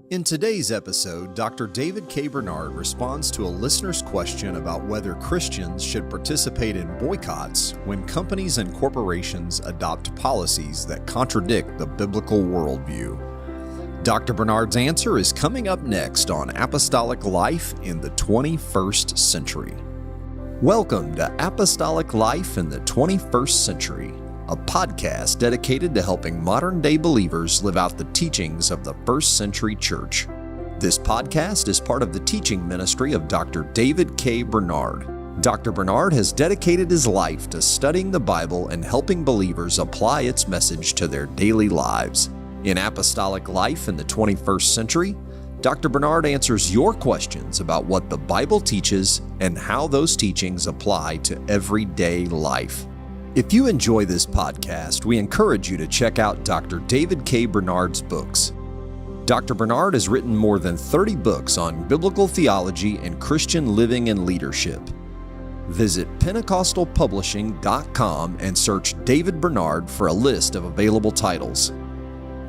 In today's episode, Dr. David K. Bernard responds to a listener's question about whether Christians should participate in boycotts when companies and corporations adopt policies that contradict the biblical worldview. Dr. Bernard's answer is coming up next on Apostolic Life in the 21st Century. Welcome to Apostolic Life in the 21st Century, a podcast dedicated to helping modern-day believers live out the teachings of the first century church. This podcast is part of the teaching ministry of Dr. David K. Bernard. Dr. Bernard has dedicated his life to studying the Bible and helping believers apply its message to their daily lives. In Apostolic Life in the 21st Century, Dr. Bernard answers your questions about what the Bible teaches and how those teachings apply to everyday life. If you enjoy this podcast, we encourage you to check out Dr. David K. Bernard's books. Dr. Bernard has written more than 30 books on biblical theology and Christian living and leadership. Visit pentecostalpublishing.com and search David Bernard for a list of available titles.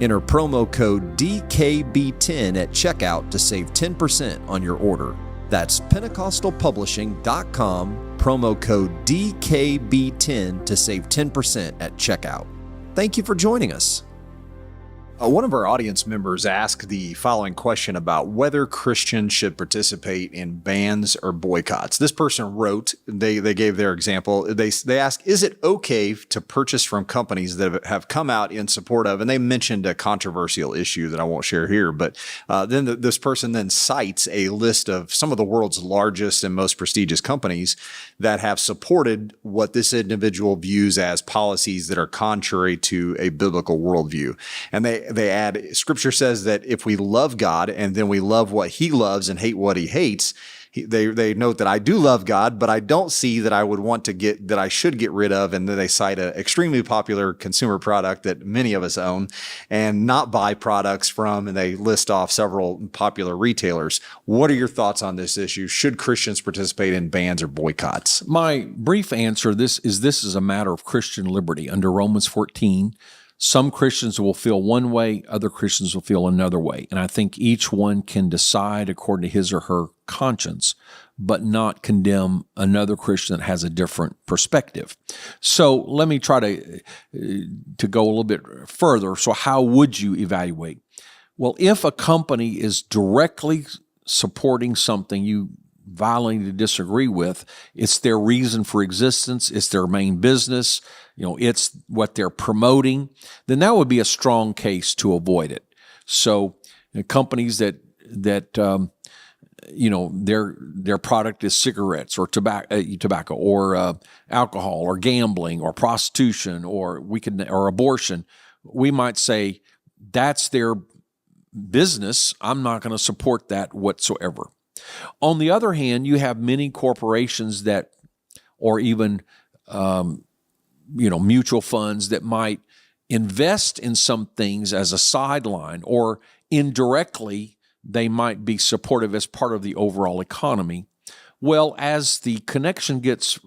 Enter promo code DKB10 at checkout to save 10% on your order. That's pentecostalpublishing.com, promo code DKB10 to save 10% at checkout. Thank you for joining us. One of our audience members asked the following question about whether Christians should participate in bans or boycotts. This person wrote, they gave their example. They asked, is it okay to purchase from companies that have come out in support of, and they mentioned a controversial issue that I won't share here, but then this person then cites a list of some of the world's largest and most prestigious companies that have supported what this individual views as policies that are contrary to a biblical worldview. And they add, Scripture says that if we love God and then we love what He loves and hate what He hates, they note that I do love God, but I don't see that I would want to that I should get rid of. And then they cite an extremely popular consumer product that many of us own and not buy products from, and they list off several popular retailers. What are your thoughts on this issue? Should Christians participate in bans or boycotts? My brief answer this is a matter of Christian liberty. Under Romans 14, some Christians will feel one way, other Christians will feel another way. And I think each one can decide according to his or her conscience, but not condemn another Christian that has a different perspective. So let me try to go a little bit further. So how would you evaluate? Well, if a company is directly supporting something you violently disagree with, it's their reason for existence, it's their main business, it's what they're promoting, then that would be a strong case to avoid it. So companies that their product is cigarettes or tobacco or alcohol or gambling or prostitution or abortion, we might say that's their business. I'm not going to support that whatsoever. On the other hand, you have many corporations that, or even mutual funds that might invest in some things as a sideline, or indirectly they might be supportive as part of the overall economy. Well, as the connection gets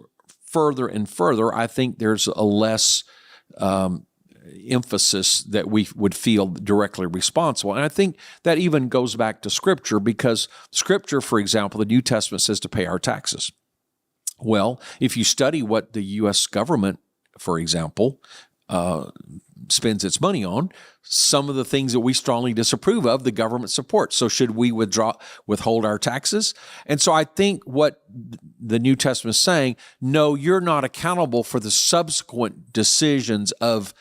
further and further, I think there's a less emphasis that we would feel directly responsible. And I think that even goes back to Scripture, because Scripture, for example, the New Testament says to pay our taxes. Well, if you study what the U.S. government, for example, spends its money on, some of the things that we strongly disapprove of, the government supports. So should we withhold our taxes? And so I think what the New Testament is saying, no, you're not accountable for the subsequent decisions of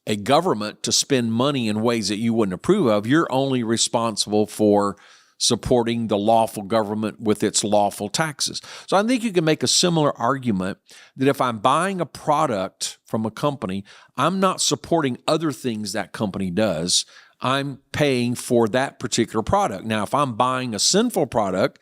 a government to spend money in ways that you wouldn't approve of. You're only responsible for supporting the lawful government with its lawful taxes. So I think you can make a similar argument that if I'm buying a product from a company, I'm not supporting other things that company does. I'm paying for that particular product. Now, if I'm buying a sinful product,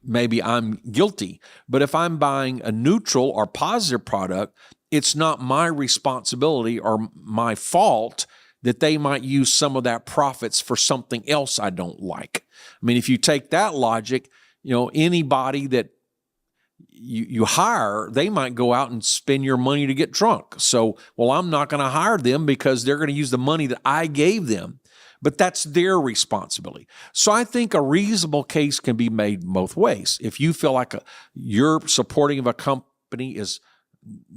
maybe I'm guilty. But if I'm buying a neutral or positive product, it's not my responsibility or my fault that they might use some of that profits for something else I don't like. I mean, if you take that logic, anybody that you hire, they might go out and spend your money to get drunk. So, I'm not going to hire them because they're going to use the money that I gave them. but that's their responsibility. So I think a reasonable case can be made both ways. If you feel like you're supporting of a company is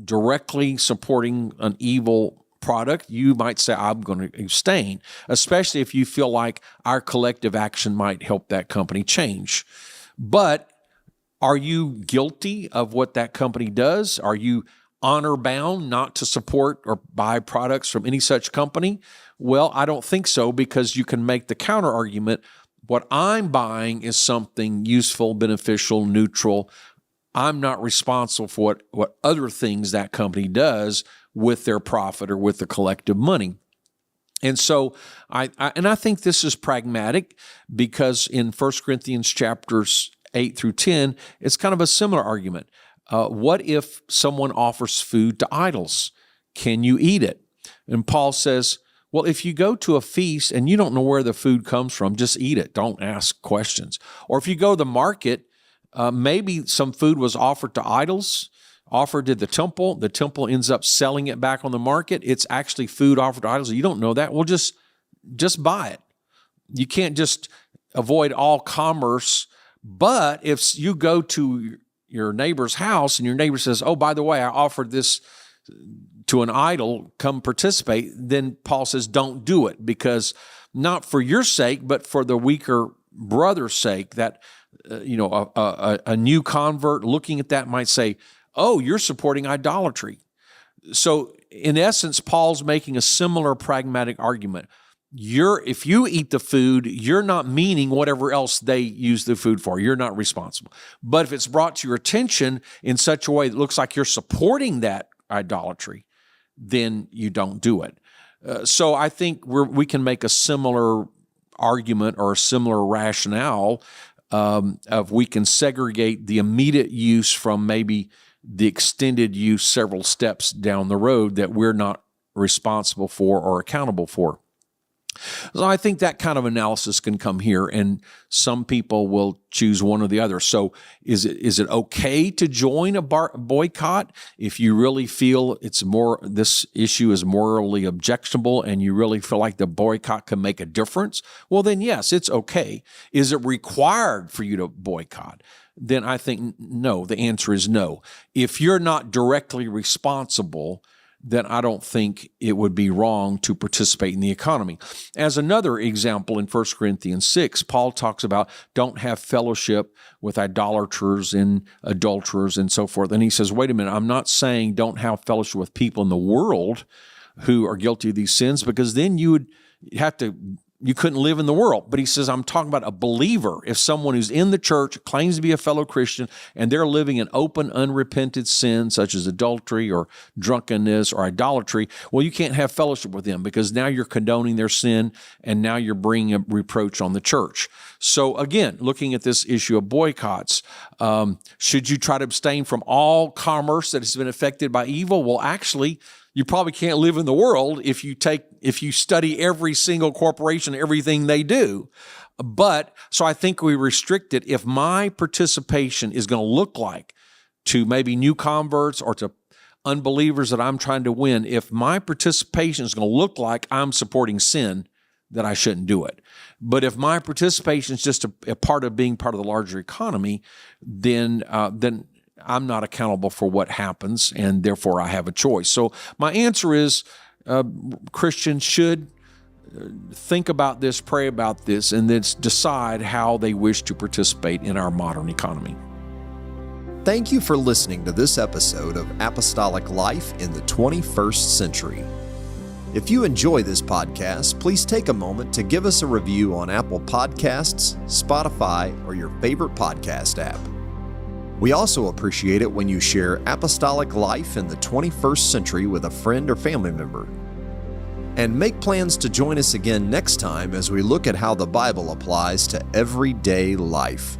directly supporting an evil product, you might say, I'm going to abstain, especially if you feel like our collective action might help that company change. But are you guilty of what that company does? Are you honor bound not to support or buy products from any such company? Well, I don't think so, because you can make the counter argument. What I'm buying is something useful, beneficial, neutral. I'm not responsible for what other things that company does with their profit or with the collective money. And so I think this is pragmatic, because in 1 Corinthians chapters 8 through 10, it's kind of a similar argument. What if someone offers food to idols? Can you eat it? And Paul says, well, if you go to a feast and you don't know where the food comes from, just eat it. Don't ask questions. Or if you go to the market, maybe some food was offered to idols, offered to the temple ends up selling it back on the market. It's actually food offered to idols. You don't know that. Well, just buy it. You can't just avoid all commerce. But if you go to your neighbor's house and your neighbor says, oh, by the way, I offered this to an idol, come participate, then Paul says, don't do it, because not for your sake, but for the weaker brother's sake, that, a new convert looking at that might say, oh, you're supporting idolatry. So in essence, Paul's making a similar pragmatic argument. If you eat the food, you're not meaning whatever else they use the food for. You're not responsible. But if it's brought to your attention in such a way that looks like you're supporting that idolatry, then you don't do it. So I think we can make a similar argument or a similar rationale of we can segregate the immediate use from maybe the extended use several steps down the road that we're not responsible for or accountable for. So I think that kind of analysis can come here, and some people will choose one or the other. So is it okay to join a boycott if you really feel this issue is morally objectionable and you really feel like the boycott can make a difference? Well, then yes, it's okay. Is it required for you to boycott? Then I think no. The answer is no. If you're not directly responsible, then I don't think it would be wrong to participate in the economy. As another example, in 1 Corinthians 6, Paul talks about don't have fellowship with idolaters and adulterers and so forth. And he says, wait a minute, I'm not saying don't have fellowship with people in the world who are guilty of these sins, because then you couldn't live in the world. But he says, I'm talking about a believer. If someone who's in the church claims to be a fellow Christian and they're living in open, unrepented sin, such as adultery or drunkenness or idolatry, well, you can't have fellowship with them, because now you're condoning their sin and now you're bringing a reproach on the church. So again, looking at this issue of boycotts, should you try to abstain from all commerce that has been affected by evil? Well, actually, you probably can't live in the world if you study every single corporation, everything they do. But so I think we restrict it. If my participation is going to look like to maybe new converts or to unbelievers that I'm trying to win, if my participation is going to look like I'm supporting sin, then I shouldn't do it. But if my participation is just a part of being part of the larger economy, then I'm not accountable for what happens, and therefore I have a choice. So my answer is Christians should think about this, pray about this, and then decide how they wish to participate in our modern economy. Thank you for listening to this episode of Apostolic Life in the 21st Century. If you enjoy this podcast, please take a moment to give us a review on Apple Podcasts, Spotify, or your favorite podcast app. We also appreciate it when you share Apostolic Life in the 21st Century with a friend or family member. And make plans to join us again next time as we look at how the Bible applies to everyday life.